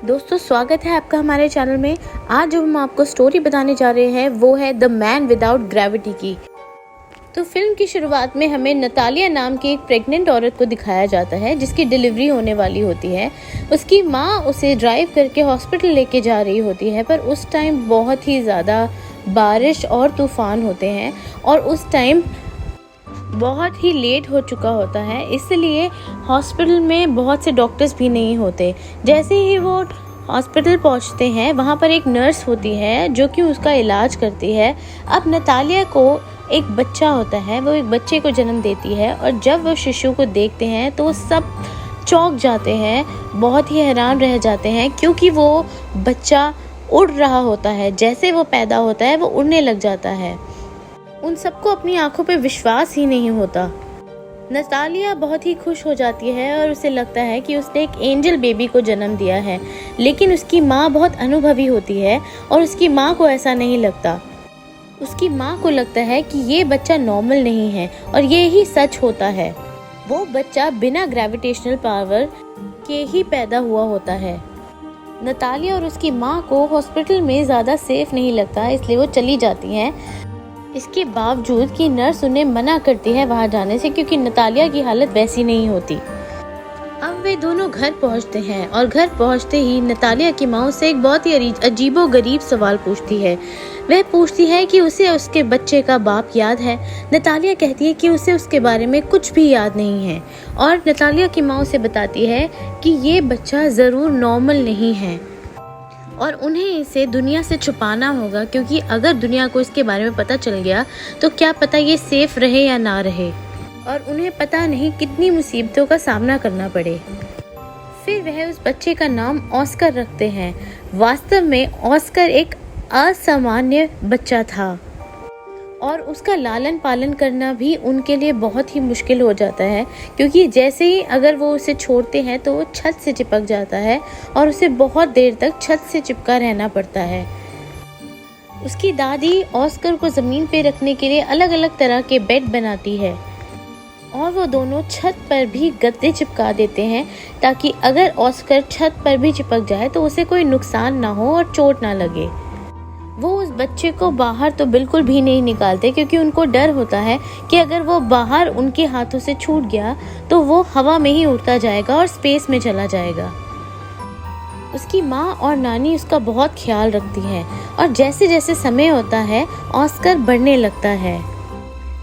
दोस्तों, स्वागत है आपका हमारे चैनल में। आज जो हम आपको स्टोरी बताने जा रहे हैं वो है द मैन विदाउट ग्रेविटी की। तो फिल्म की शुरुआत में हमें नतालिया नाम की एक प्रेग्नेंट औरत को दिखाया जाता है जिसकी डिलीवरी होने वाली होती है। उसकी माँ उसे ड्राइव करके हॉस्पिटल लेके जा रही होती है, पर उस टाइम बहुत ही ज़्यादा बारिश और तूफान होते हैं और उस टाइम बहुत ही लेट हो चुका होता है, इसलिए हॉस्पिटल में बहुत से डॉक्टर्स भी नहीं होते। जैसे ही वो हॉस्पिटल पहुंचते हैं, वहाँ पर एक नर्स होती है जो कि उसका इलाज करती है। अब नतालिया को एक बच्चा होता है, वो एक बच्चे को जन्म देती है और जब वो शिशु को देखते हैं तो वो सब चौंक जाते हैं, बहुत ही हैरान रह जाते हैं क्योंकि वो बच्चा उड़ रहा होता है। जैसे वो पैदा होता है वो उड़ने लग जाता है। उन सबको अपनी आंखों पे विश्वास ही नहीं होता। नतालिया बहुत ही खुश हो जाती है और उसे लगता है कि उसने एक एंजल बेबी को जन्म दिया है, लेकिन उसकी माँ बहुत अनुभवी होती है और उसकी माँ को ऐसा नहीं लगता। उसकी माँ को लगता है कि ये बच्चा नॉर्मल नहीं है और ये ही सच होता है। वो बच्चा बिना ग्रेविटेशनल पावर के ही पैदा हुआ होता है। नतालिया और उसकी माँ को हॉस्पिटल में ज़्यादा सेफ नहीं लगता, इसलिए वो चली जाती हैं। इसके बावजूद कि नर्स उन्हें मना करती है वहां जाने से, क्योंकि नतालिया की हालत वैसी नहीं होती। अब वे दोनों घर पहुंचते हैं और घर पहुंचते ही नतालिया की माँ से एक बहुत ही अजीबोगरीब सवाल पूछती है। वह पूछती है कि उसे उसके बच्चे का बाप याद है। नतालिया कहती है कि उसे उसके बारे में कुछ भी याद नहीं है और नतालिया की माँ उसे बताती है कि ये बच्चा ज़रूर नॉर्मल नहीं है और उन्हें इसे दुनिया से छुपाना होगा, क्योंकि अगर दुनिया को इसके बारे में पता चल गया तो क्या पता ये सेफ रहे या ना रहे और उन्हें पता नहीं कितनी मुसीबतों का सामना करना पड़े। फिर वह उस बच्चे का नाम ऑस्कर रखते हैं। वास्तव में ऑस्कर एक असामान्य बच्चा था और उसका लालन पालन करना भी उनके लिए बहुत ही मुश्किल हो जाता है, क्योंकि जैसे ही अगर वो उसे छोड़ते हैं तो वो छत से चिपक जाता है और उसे बहुत देर तक छत से चिपका रहना पड़ता है। उसकी दादी ऑस्कर को ज़मीन पे रखने के लिए अलग अलग तरह के बेड बनाती है और वो दोनों छत पर भी गद्दे चिपका देते हैं ताकि अगर ऑस्कर छत पर भी चिपक जाए तो उसे कोई नुकसान ना हो और चोट ना लगे। वो उस बच्चे को बाहर तो बिल्कुल भी नहीं निकालते, क्योंकि उनको डर होता है कि अगर वो बाहर उनके हाथों से छूट गया तो वो हवा में ही उड़ता जाएगा और स्पेस में चला जाएगा। उसकी माँ और नानी उसका बहुत ख्याल रखती हैं और जैसे जैसे समय होता है ऑस्कर बढ़ने लगता है,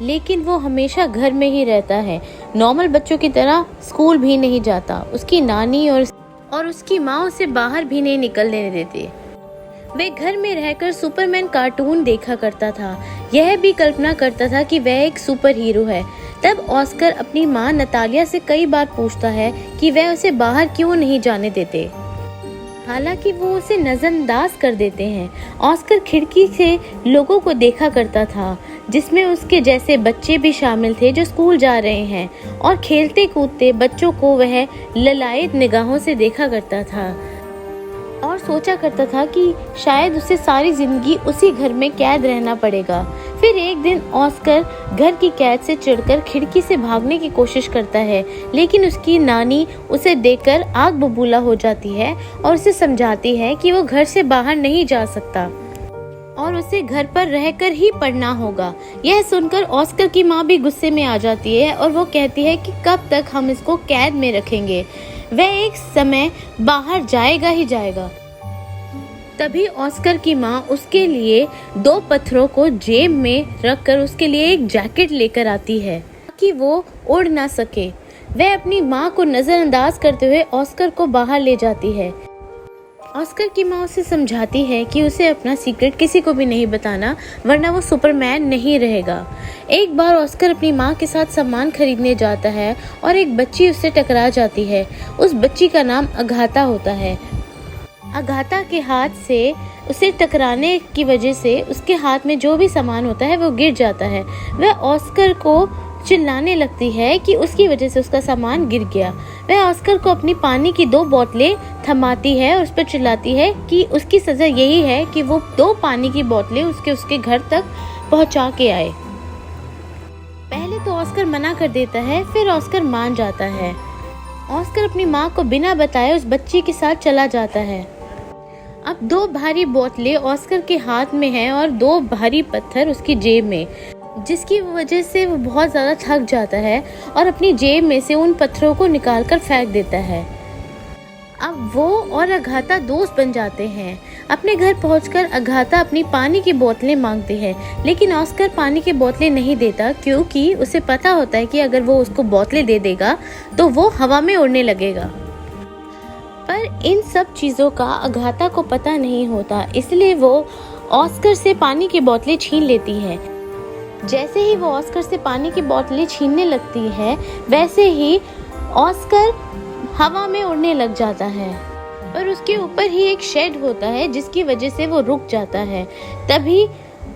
लेकिन वो हमेशा घर में ही रहता है। नॉर्मल बच्चों की तरह स्कूल भी नहीं जाता। उसकी नानी और उसकी माँ उसे बाहर भी नहीं निकलने देते। वह घर में रहकर सुपरमैन कार्टून देखा करता था। यह भी कल्पना करता था कि वह एक सुपर हीरो है। तब ऑस्कर अपनी माँ नतालिया से कई बार पूछता है कि वह उसे बाहर क्यों नहीं जाने देते, हालांकि वो उसे नजरअंदाज कर देते हैं। ऑस्कर खिड़की से लोगों को देखा करता था, जिसमें उसके जैसे बच्चे भी शामिल थे जो स्कूल जा रहे हैं, और खेलते कूदते बच्चों को वह ललायत निगाहों से देखा करता था और सोचा करता था कि शायद उसे सारी जिंदगी उसी घर में कैद रहना पड़ेगा। फिर एक दिन ऑस्कर घर की कैद से चिढ़कर खिड़की से भागने की कोशिश करता है, लेकिन उसकी नानी उसे देखकर आग बबूला हो जाती है और उसे समझाती है कि वो घर से बाहर नहीं जा सकता और उसे घर पर रहकर ही पढ़ना होगा। यह सुनकर ऑस्कर की माँ भी गुस्से में आ जाती है और वो कहती है कि कब तक हम इसको कैद में रखेंगे, वह एक समय बाहर जाएगा ही जाएगा। तभी ऑस्कर की माँ उसके लिए 2 पत्थरों को जेब में रखकर उसके लिए एक जैकेट लेकर आती है ताकि वो उड़ ना सके। वह अपनी माँ को नजरअंदाज करते हुए ऑस्कर को बाहर ले जाती है। ऑस्कर की माँ उसे समझाती है कि उसे अपना सीक्रेट किसी को भी नहीं बताना, वरना वो सुपरमैन नहीं रहेगा। एक बार ऑस्कर अपनी माँ के साथ सामान खरीदने जाता है और एक बच्ची उससे टकरा जाती है। उस बच्ची का नाम अगाथा होता है। अगाथा के हाथ से उसे टकराने की वजह से उसके हाथ में जो भी सामान होता है वो गिर जाता है। वह ऑस्कर को चिल्लाने लगती है कि उसकी वजह से उसका सामान गिर गया। वह ऑस्कर को अपनी पानी की 2 बोतलें थमाती है और उस पर चिल्लाती है कि उसकी सजा यही है कि वो 2 पानी की बोतलें उसके घर तक पहुंचा के आए। पहले तो ऑस्कर मना कर देता है, फिर ऑस्कर मान जाता है। ऑस्कर अपनी माँ को बिना बताए उस बच्ची के साथ चला जाता है। अब 2 भारी बोतलें ऑस्कर के हाथ में हैं और 2 भारी पत्थर उसकी जेब में, जिसकी वजह से वो बहुत ज़्यादा थक जाता है और अपनी जेब में से उन पत्थरों को निकालकर फेंक देता है। अब वो और अगाथा दोस्त बन जाते हैं। अपने घर पहुंचकर अगाथा अपनी पानी की बोतलें मांगती है, लेकिन ऑस्कर पानी की बोतलें नहीं देता क्योंकि उसे पता होता है कि अगर वो उसको बोतलें दे देगा तो वो हवा में उड़ने लगेगा। पर इन सब चीज़ों का अगाथा को पता नहीं होता, इसलिए वो ऑस्कर से पानी की बोतलें छीन लेती है। जैसे ही वो ऑस्कर से पानी की बोतलें छीनने लगती है, वैसे ही ऑस्कर हवा में उड़ने लग जाता है। पर उसके ऊपर ही एक शेड होता है जिसकी वजह से वो रुक जाता है। तभी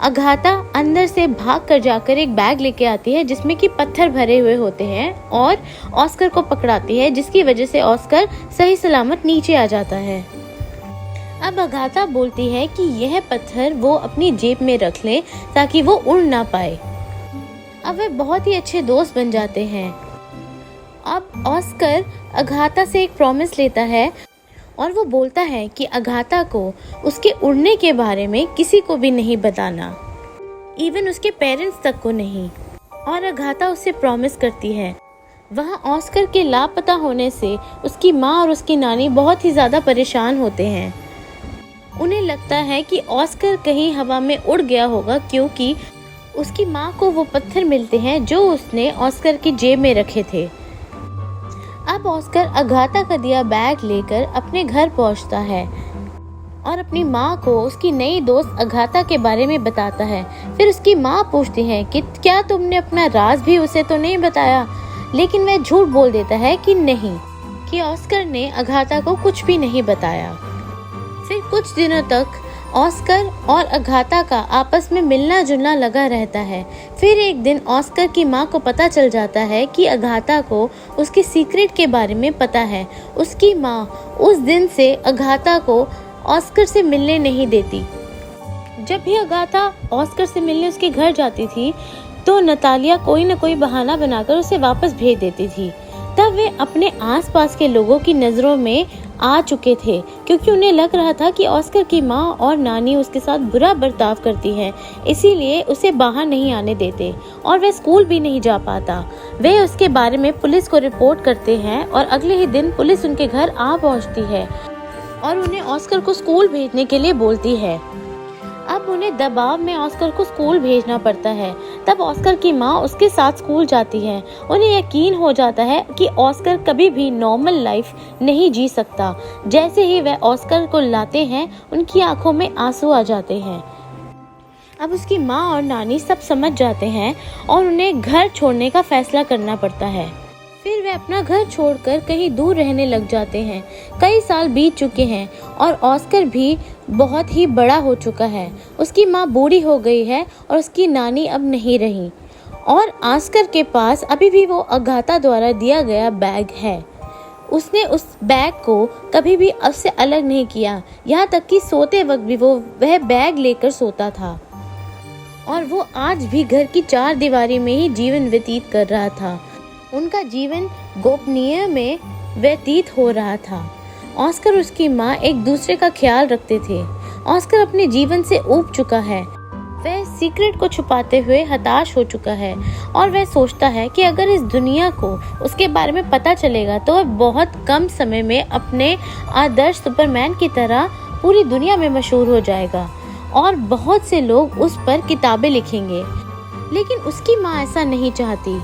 अगाथा अंदर से भाग कर जाकर एक बैग लेके आती है जिसमें कि पत्थर भरे हुए होते हैं और ऑस्कर को पकड़ाती है, जिसकी वजह से ऑस्कर सही सलामत नीचे आ जाता है। अब अगाथा बोलती है कि यह पत्थर वो अपनी जेब में रख ले ताकि वो उड़ ना पाए। अब वे बहुत ही अच्छे दोस्त बन जाते हैं। अब ऑस्कर अगाथा से एक प्रॉमिस लेता है और वो बोलता है कि अगाथा को उसके उड़ने के बारे में किसी को भी नहीं बताना, इवन उसके पेरेंट्स तक को नहीं। और अगाथा उससे प्रॉमिस करती है। वहाँ ऑस्कर के लापता होने से उसकी माँ और उसकी नानी बहुत ही ज़्यादा परेशान होते हैं। उन्हें लगता है कि ऑस्कर कहीं हवा में उड़ गया होगा क्योंकि उसकी माँ को वो पत्थर मिलते हैं जो उसने ऑस्कर की जेब में रखे थे। अब ऑस्कर अगाथा का दिया बैग लेकर अपने घर पहुंचता है और अपनी माँ को उसकी नई दोस्त अगाथा के बारे में बताता है। फिर उसकी माँ पूछती है कि क्या तुमने अपना राज भी उसे तो नहीं बताया, लेकिन वह झूठ बोल देता है कि नहीं, कि ऑस्कर ने अगाथा को कुछ भी नहीं बताया। फिर कुछ दिनों तक ऑस्कर और अगाथा का आपस में मिलना जुलना लगा रहता है। फिर एक दिन ऑस्कर की माँ को पता चल जाता है कि अगाथा को उसके सीक्रेट के बारे में पता है। उसकी माँ उस दिन से अगाथा को ऑस्कर से मिलने नहीं देती। जब भी अगाथा ऑस्कर से मिलने उसके घर जाती थी तो नतालिया कोई न कोई बहाना बनाकर उसे वापस भेज देती थी। तब वे अपने आसपास के लोगों की नज़रों में आ चुके थे क्योंकि उन्हें लग रहा था कि ऑस्कर की माँ और नानी उसके साथ बुरा बर्ताव करती हैं, इसीलिए उसे बाहर नहीं आने देते और वह स्कूल भी नहीं जा पाता। वे उसके बारे में पुलिस को रिपोर्ट करते हैं और अगले ही दिन पुलिस उनके घर आ पहुंचती है और उन्हें ऑस्कर को स्कूल भेजने के लिए बोलती है। अब उन्हें दबाव में ऑस्कर को स्कूल भेजना पड़ता है। तब ऑस्कर की माँ उसके साथ स्कूल जाती है। उन्हें यकीन हो जाता है कि ऑस्कर कभी भी नॉर्मल लाइफ नहीं जी सकता। जैसे ही वह ऑस्कर को लाते हैं, उनकी आंखों में आंसू आ जाते हैं। अब उसकी माँ और नानी सब समझ जाते हैं और उन्हें घर छोड़ने का फैसला करना पड़ता है। फिर वे अपना घर छोड़कर कहीं दूर रहने लग जाते हैं। कई साल बीत चुके हैं और ऑस्कर भी बहुत ही बड़ा हो चुका है। उसकी माँ बूढ़ी हो गई है और उसकी नानी अब नहीं रही और ऑस्कर के पास अभी भी वो अगाथा द्वारा दिया गया बैग है। उसने उस बैग को कभी भी उससे अलग नहीं किया, यहाँ तक कि सोते वक्त भी वो वह बैग लेकर सोता था और वो आज भी घर की 4 दीवारी में ही जीवन व्यतीत कर रहा था। उनका जीवन गोपनीय में व्यतीत हो रहा था। ऑस्कर और उसकी माँ एक दूसरे का ख्याल रखते थे। ऑस्कर अपने जीवन से ऊब चुका है। वह सीक्रेट को छुपाते हुए हताश हो चुका है और वह सोचता है कि अगर इस दुनिया को उसके बारे में पता चलेगा तो वह बहुत कम समय में अपने आदर्श सुपरमैन की तरह पूरी दुनिया में मशहूर हो जाएगा और बहुत से लोग उस पर किताबें लिखेंगे। लेकिन उसकी माँ ऐसा नहीं चाहती।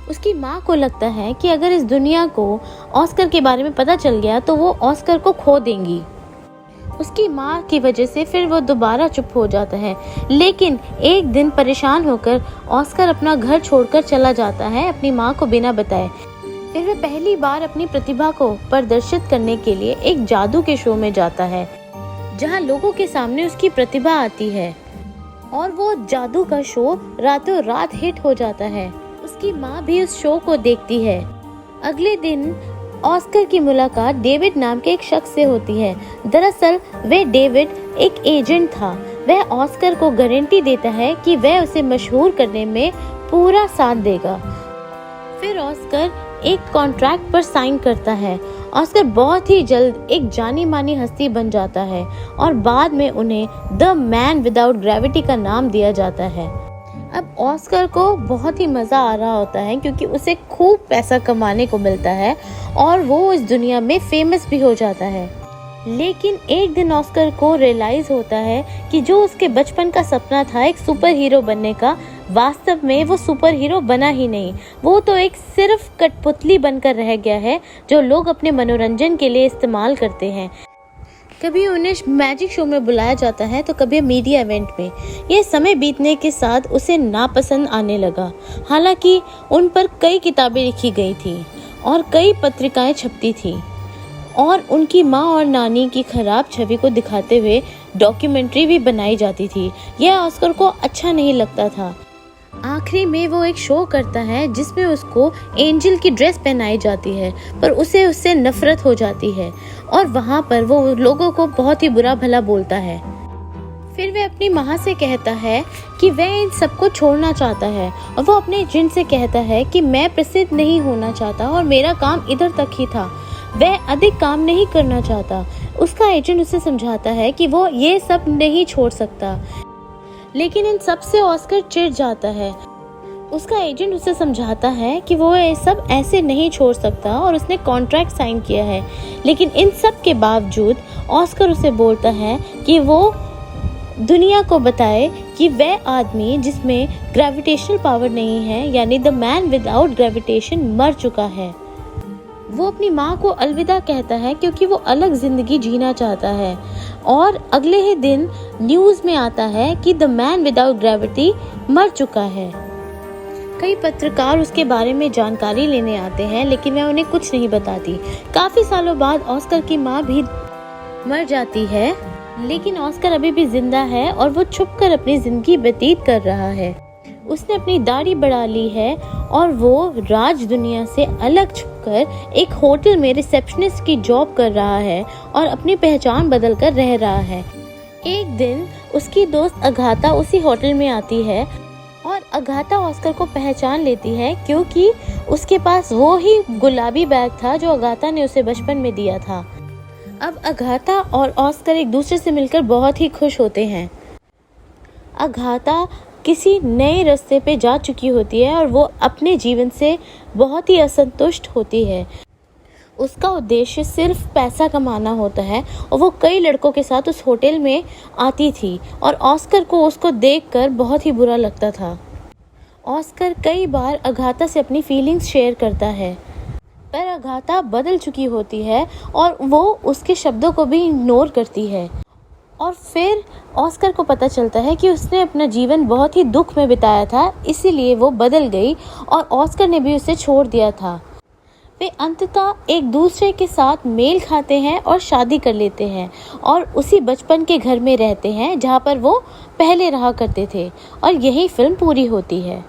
उसकी माँ को लगता है कि अगर इस दुनिया को ऑस्कर के बारे में पता चल गया तो वो ऑस्कर को खो देंगी। उसकी माँ की वजह से फिर वो दोबारा चुप हो जाता है। लेकिन एक दिन परेशान होकर ऑस्कर अपना घर छोड़कर चला जाता है अपनी माँ को बिना बताए। फिर वह पहली बार अपनी प्रतिभा को प्रदर्शित करने के लिए एक जादू के शो में जाता है जहाँ लोगों के सामने उसकी प्रतिभा आती है और वो जादू का शो रातों रात हिट हो जाता है। उसकी माँ भी उस शो को देखती है। अगले दिन ऑस्कर की मुलाकात डेविड नाम के एक शख्स से होती है। दरअसल वह डेविड एक एजेंट था। वह ऑस्कर को गारंटी देता है कि वह उसे मशहूर करने में पूरा साथ देगा। फिर ऑस्कर एक कॉन्ट्रैक्ट पर साइन करता है। ऑस्कर बहुत ही जल्द एक जानी मानी हस्ती बन जाता है और बाद में उन्हें द मैन विदाउट ग्रेविटी का नाम दिया जाता है। अब ऑस्कर को बहुत ही मज़ा आ रहा होता है क्योंकि उसे खूब पैसा कमाने को मिलता है और वो इस दुनिया में फेमस भी हो जाता है। लेकिन एक दिन ऑस्कर को रियलाइज़ होता है कि जो उसके बचपन का सपना था एक सुपर हीरो बनने का, वास्तव में वो सुपर हीरो बना ही नहीं। वो तो एक सिर्फ कठपुतली बनकर रह गया है जो लोग अपने मनोरंजन के लिए इस्तेमाल करते हैं। कभी उन्हें मैजिक शो में बुलाया जाता है तो कभी मीडिया इवेंट में। यह समय बीतने के साथ उसे नापसंद आने लगा। हालांकि उन पर कई किताबें लिखी गई थी और कई पत्रिकाएं छपती थी और उनकी माँ और नानी की खराब छवि को दिखाते हुए डॉक्यूमेंट्री भी बनाई जाती थी। यह ऑस्कर को अच्छा नहीं लगता था। आखिरी में वो एक शो करता है जिसमें उसको एंजल की ड्रेस पहनाई जाती है, पर उसे उससे नफरत हो जाती है और वहाँ पर वो लोगों को बहुत ही बुरा भला बोलता है। फिर वह अपनी माँ से कहता है कि वह इन सबको छोड़ना चाहता है और वो अपने एजेंट से कहता है कि मैं प्रसिद्ध नहीं होना चाहता और मेरा काम इधर तक ही था। वह अधिक काम नहीं करना चाहता। उसका एजेंट उसे समझाता है कि वो ये सब नहीं छोड़ सकता, लेकिन इन सब से ऑस्कर चिढ़ जाता है। उसका एजेंट उसे समझाता है कि वो ये सब ऐसे नहीं छोड़ सकता और उसने कॉन्ट्रैक्ट साइन किया है। लेकिन इन सब के बावजूद ऑस्कर उसे बोलता है कि वो दुनिया को बताए कि वह आदमी जिसमें ग्रेविटेशनल पावर नहीं है, यानी द मैन विदाउट ग्रेविटेशन, मर चुका है। वो अपनी माँ को अलविदा कहता है क्योंकि वो अलग जिंदगी जीना चाहता है और अगले ही दिन न्यूज़ में आता है कि द मैन विदाउट ग्रेविटी मर चुका है। कई पत्रकार उसके बारे में जानकारी लेने आते हैं लेकिन वह उन्हें कुछ नहीं बताती। काफ़ी सालों बाद ऑस्कर की माँ भी मर जाती है, लेकिन ऑस्कर अभी भी जिंदा है और वो छुपकर अपनी ज़िंदगी व्यतीत कर रहा है। उसने अपनी दाढ़ी बढ़ा ली है और वो राज दुनिया से अलग छुपकर एक होटल में रिसेप्शनिस्ट की जॉब कर रहा है और अपनी पहचान बदलकर रह रहा है। एक दिन उसकी दोस्त अगाथा उसी होटल में आती है और अगाथा ऑस्कर को पहचान लेती है क्योंकि उसके पास वो ही गुलाबी बैग था जो अगाथा ने उसे बचपन में दिया था। अब अगाथा और ऑस्कर एक दूसरे से मिलकर बहुत ही खुश होते हैं। अगाथा किसी नए रास्ते पे जा चुकी होती है और वो अपने जीवन से बहुत ही असंतुष्ट होती है। उसका उद्देश्य सिर्फ पैसा कमाना होता है और वो कई लड़कों के साथ उस होटल में आती थी और ऑस्कर को उसको देखकर बहुत ही बुरा लगता था। ऑस्कर कई बार अगाथा से अपनी फीलिंग्स शेयर करता है, पर अगाथा बदल चुकी होती है और वो उसके शब्दों को भी इग्नोर करती है। और फिर ऑस्कर को पता चलता है कि उसने अपना जीवन बहुत ही दुख में बिताया था, इसीलिए वो बदल गई और ऑस्कर ने भी उसे छोड़ दिया था। वे अंततः एक दूसरे के साथ मेल खाते हैं और शादी कर लेते हैं और उसी बचपन के घर में रहते हैं जहाँ पर वो पहले रहा करते थे और यही फिल्म पूरी होती है।